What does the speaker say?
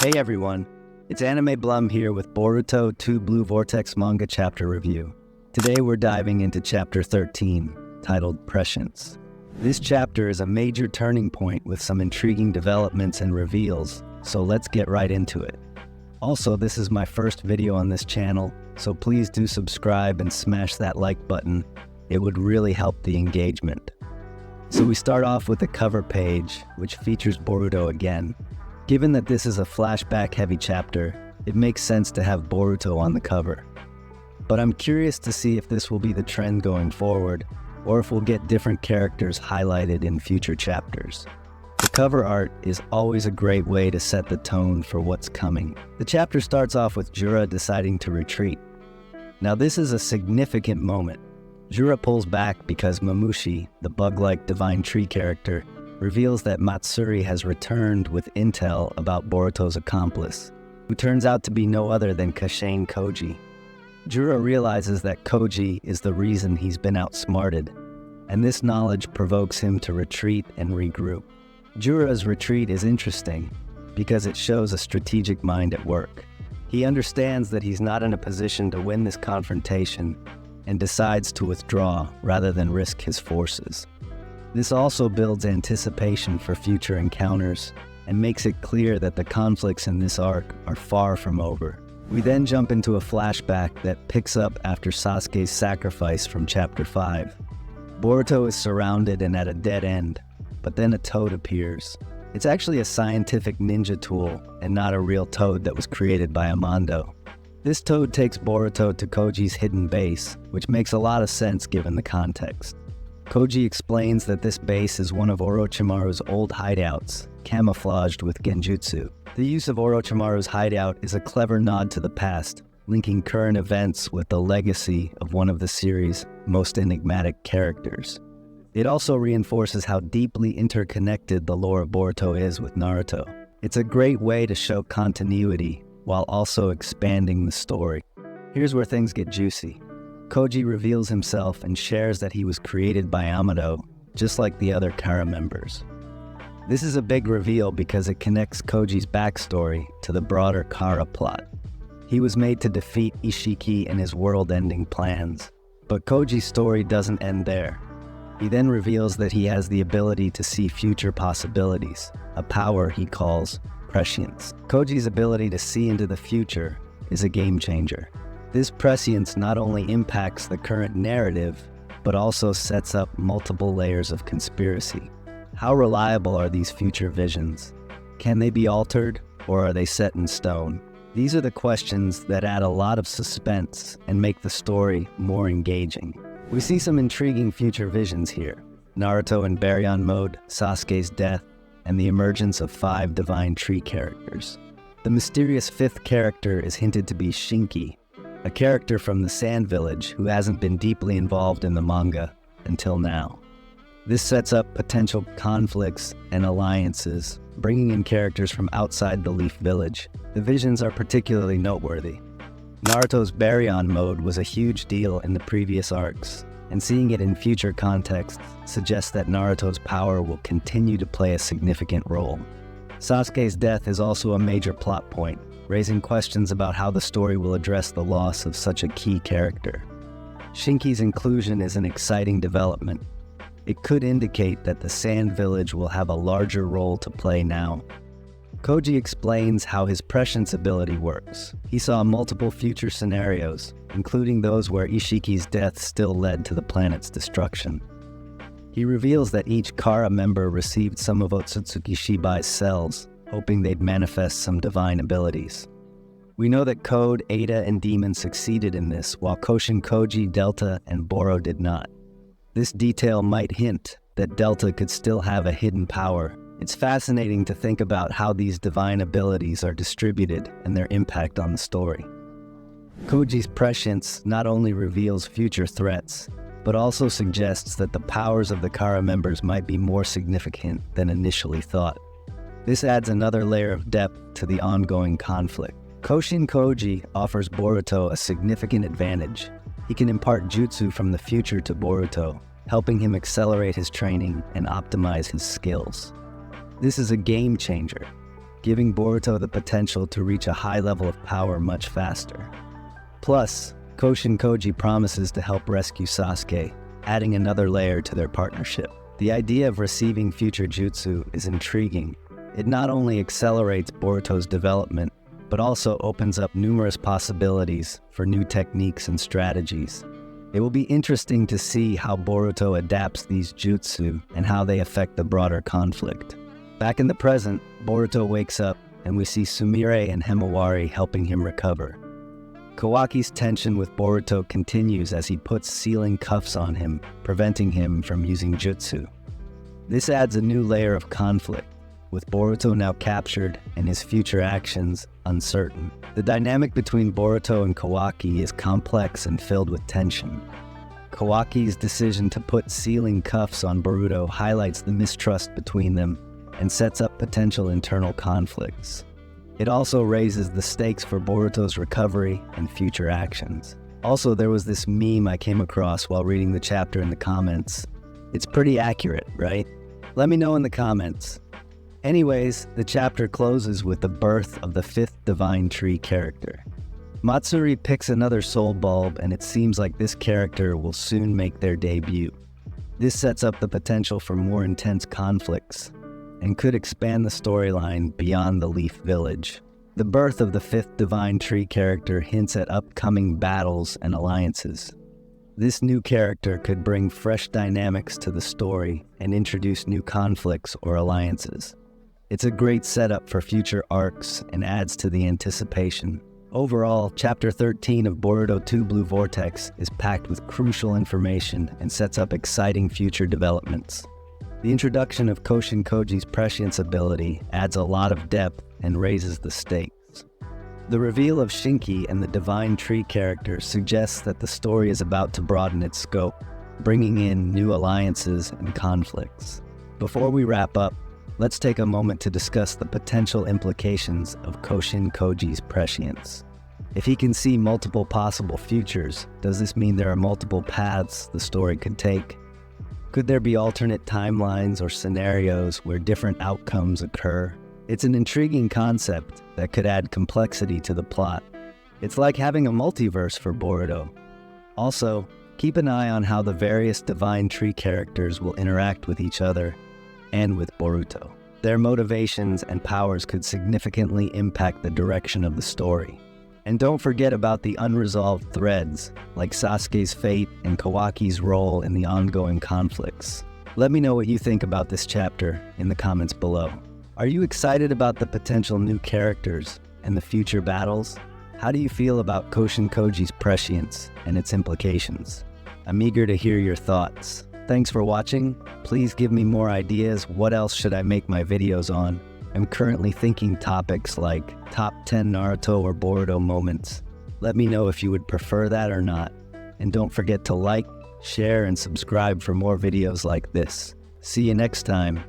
Hey everyone, it's Animeblum here with Boruto 2 Blue Vortex Manga Chapter Review. Today we're diving into Chapter 13, titled Prescience. This chapter is a major turning point with some intriguing developments and reveals, so let's get right into it. Also, this is my first video on this channel, so please do subscribe and smash that like button. It would really help the engagement. So we start off with the cover page, which features Boruto again. Given that this is a flashback-heavy chapter, it makes sense to have Boruto on the cover. But I'm curious to see if this will be the trend going forward, or if we'll get different characters highlighted in future chapters. The cover art is always a great way to set the tone for what's coming. The chapter starts off with Jura deciding to retreat. Now this is a significant moment. Jura pulls back because Momoshiki, the bug-like divine tree character, reveals that Matsuri has returned with intel about Boruto's accomplice, who turns out to be no other than Kashin Koji. Jura realizes that Koji is the reason he's been outsmarted, and this knowledge provokes him to retreat and regroup. Jura's retreat is interesting because it shows a strategic mind at work. He understands that he's not in a position to win this confrontation and decides to withdraw rather than risk his forces. This also builds anticipation for future encounters and makes it clear that the conflicts in this arc are far from over. We then jump into a flashback that picks up after Sasuke's sacrifice from Chapter 5. Boruto is surrounded and at a dead end, but then a toad appears. It's actually a scientific ninja tool and not a real toad that was created by Amando. This toad takes Boruto to Koji's hidden base, which makes a lot of sense given the context. Koji explains that this base is one of Orochimaru's old hideouts, camouflaged with genjutsu. The use of Orochimaru's hideout is a clever nod to the past, linking current events with the legacy of one of the series' most enigmatic characters. It also reinforces how deeply interconnected the lore of Boruto is with Naruto. It's a great way to show continuity while also expanding the story. Here's where things get juicy. Koji reveals himself and shares that he was created by Amado, just like the other Kara members. This is a big reveal because it connects Koji's backstory to the broader Kara plot. He was made to defeat Ishiki and his world-ending plans. But Koji's story doesn't end there. He then reveals that he has the ability to see future possibilities, a power he calls Prescience. Koji's ability to see into the future is a game changer. This prescience not only impacts the current narrative, but also sets up multiple layers of conspiracy. How reliable are these future visions? Can they be altered, or are they set in stone? These are the questions that add a lot of suspense and make the story more engaging. We see some intriguing future visions here. Naruto in Baryon mode, Sasuke's death, and the emergence of 5 divine tree characters. The mysterious 5th character is hinted to be Shinki, a character from the Sand Village who hasn't been deeply involved in the manga until now. This sets up potential conflicts and alliances, bringing in characters from outside the Leaf Village. The visions are particularly noteworthy. Naruto's Baryon mode was a huge deal in the previous arcs, and seeing it in future contexts suggests that Naruto's power will continue to play a significant role. Sasuke's death is also a major plot point, raising questions about how the story will address the loss of such a key character. Shinki's inclusion is an exciting development. It could indicate that the Sand Village will have a larger role to play now. Koji explains how his prescience ability works. He saw multiple future scenarios, including those where Ishiki's death still led to the planet's destruction. He reveals that each Kara member received some of Otsutsuki Shibai's cells, hoping they'd manifest some divine abilities. We know that Code, Ada, and Demon succeeded in this, while Koshin Koji, Delta, and Boro did not. This detail might hint that Delta could still have a hidden power. It's fascinating to think about how these divine abilities are distributed and their impact on the story. Koji's prescience not only reveals future threats, but also suggests that the powers of the Kara members might be more significant than initially thought. This adds another layer of depth to the ongoing conflict. Koshin Koji offers Boruto a significant advantage. He can impart jutsu from the future to Boruto, helping him accelerate his training and optimize his skills. This is a game changer. giving Boruto the potential to reach a high level of power much faster. Plus, Kashin Koji promises to help rescue Sasuke, adding another layer to their partnership. The idea of receiving future jutsu is intriguing. It not only accelerates Boruto's development, but also opens up numerous possibilities for new techniques and strategies. It will be interesting to see how Boruto adapts these jutsu and how they affect the broader conflict. Back in the present, Boruto wakes up and we see Sumire and Himawari helping him recover. Kawaki's tension with Boruto continues as he puts sealing cuffs on him, preventing him from using jutsu. This adds a new layer of conflict, with Boruto now captured and his future actions uncertain. The dynamic between Boruto and Kawaki is complex and filled with tension. Kawaki's decision to put sealing cuffs on Boruto highlights the mistrust between them and sets up potential internal conflicts. It also raises the stakes for Boruto's recovery and future actions. Also, there was this meme I came across while reading the chapter in the comments. It's pretty accurate, right? Let me know in the comments. Anyways, the chapter closes with the birth of the 5th Divine Tree character. Matsuri picks another soul bulb, and it seems like this character will soon make their debut. This sets up the potential for more intense conflicts, and could expand the storyline beyond the Leaf Village. The birth of the 5th Divine Tree character hints at upcoming battles and alliances. This new character could bring fresh dynamics to the story and introduce new conflicts or alliances. It's a great setup for future arcs and adds to the anticipation. Overall, Chapter 13 of Boruto 2 Blue Vortex is packed with crucial information and sets up exciting future developments. The introduction of Kashin Koji's Prescience ability adds a lot of depth and raises the stakes. The reveal of Shinki and the Divine Tree character suggests that the story is about to broaden its scope, bringing in new alliances and conflicts. Before we wrap up, let's take a moment to discuss the potential implications of Kashin Koji's Prescience. If he can see multiple possible futures, does this mean there are multiple paths the story could take? Could there be alternate timelines or scenarios where different outcomes occur? It's an intriguing concept that could add complexity to the plot. It's like having a multiverse for Boruto. Also, keep an eye on how the various Divine Tree characters will interact with each other and with Boruto. Their motivations and powers could significantly impact the direction of the story. And don't forget about the unresolved threads, like Sasuke's fate and Kawaki's role in the ongoing conflicts. Let me know what you think about this chapter in the comments below. Are you excited about the potential new characters and the future battles? How do you feel about Kashin Koji's Prescience and its implications? I'm eager to hear your thoughts. Thanks for watching. Please give me more ideas. What else should I make my videos on? I'm currently thinking topics like top 10 Naruto or Boruto moments. Let me know if you would prefer that or not. And don't forget to like, share, and subscribe for more videos like this. See you next time.